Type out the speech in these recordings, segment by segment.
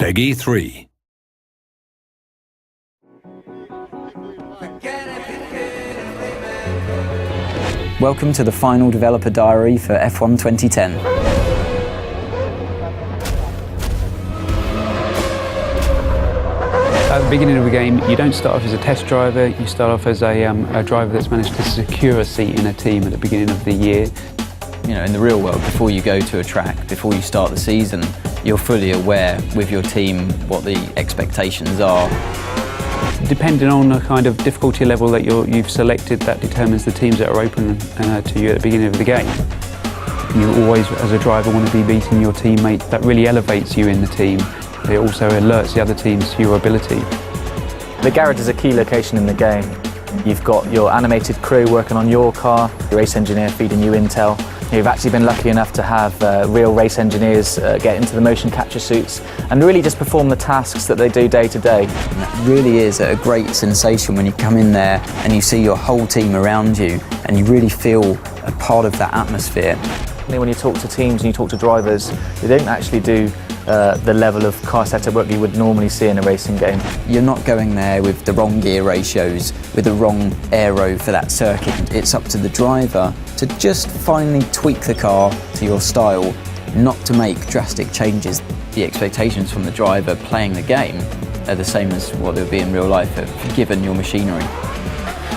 Peggy 3. Welcome to the final developer diary for F1 2010. At the beginning of the game, you don't start off as a test driver, you start off as a driver that's managed to secure a seat in a team at the beginning of the year. You know, in the real world, before you go to a track, before you start the season, you're fully aware with your team what the expectations are. Depending on the kind of difficulty level that you've selected, that determines the teams that are open to you at the beginning of the game. You always, as a driver, want to be beating your teammate. That really elevates you in the team. It also alerts the other teams to your ability. The garage is a key location in the game. You've got your animated crew working on your car, your race engineer feeding you intel. You've actually been lucky enough to have real race engineers get into the motion capture suits and really just perform the tasks that they do day to day. And it really is a great sensation when you come in there and you see your whole team around you and you really feel a part of that atmosphere. When you talk to teams and you talk to drivers, they don't actually do the level of car setup work you would normally see in a racing game. You're not going there with the wrong gear ratios, with the wrong aero for that circuit. It's up to the driver to just finally tweak the car to your style, not to make drastic changes. The expectations from the driver playing the game are the same as what they would be in real life, given your machinery.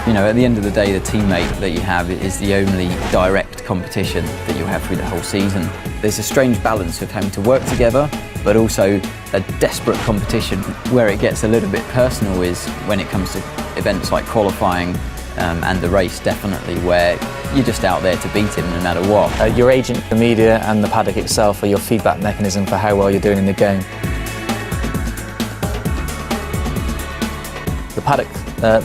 You know, at the end of the day, the teammate that you have is the only direct competition that you'll have through the whole season. There's a strange balance of having to work together, but also a desperate competition. Where it gets a little bit personal is when it comes to events like qualifying and the race, definitely, where you're just out there to beat him no matter what. Your agent, the media and the paddock itself are your feedback mechanism for how well you're doing in the game. The paddock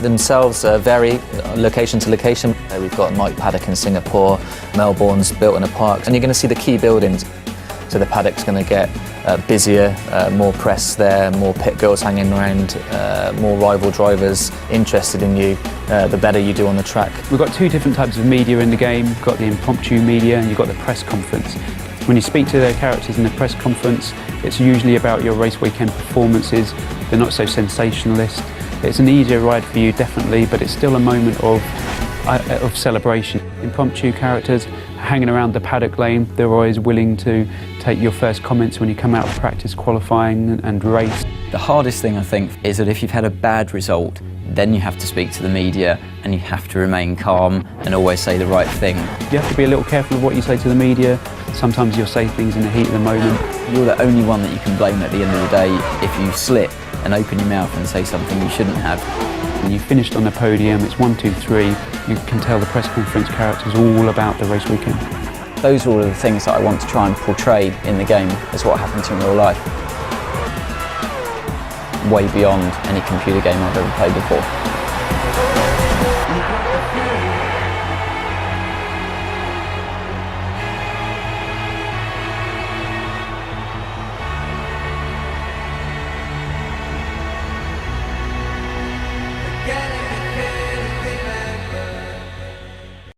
themselves vary location to location. We've got Knight Paddock in Singapore, Melbourne's built in a park, and you're going to see the key buildings. So the paddock's going to get busier, more press there, more pit girls hanging around, more rival drivers interested in you, the better you do on the track. We've got two different types of media in the game. You've got the impromptu media and you've got the press conference. When you speak to the characters in the press conference, it's usually about your race weekend performances. They're not so sensationalist. It's an easier ride for you, definitely, but it's still a moment of celebration. Impromptu characters hanging around the paddock lane, they're always willing to take your first comments when you come out of practice qualifying and race. The hardest thing, I think, is that if you've had a bad result, then you have to speak to the media and you have to remain calm and always say the right thing. You have to be a little careful of what you say to the media. Sometimes you'll say things in the heat of the moment. You're the only one that you can blame at the end of the day if you slip and open your mouth and say something you shouldn't have. When you finished on the podium, it's 1, 2, 3. You can tell the press conference characters all about the race weekend. Those are all of the things that I want to try and portray in the game as what happens in real life. Way beyond any computer game I've ever played before.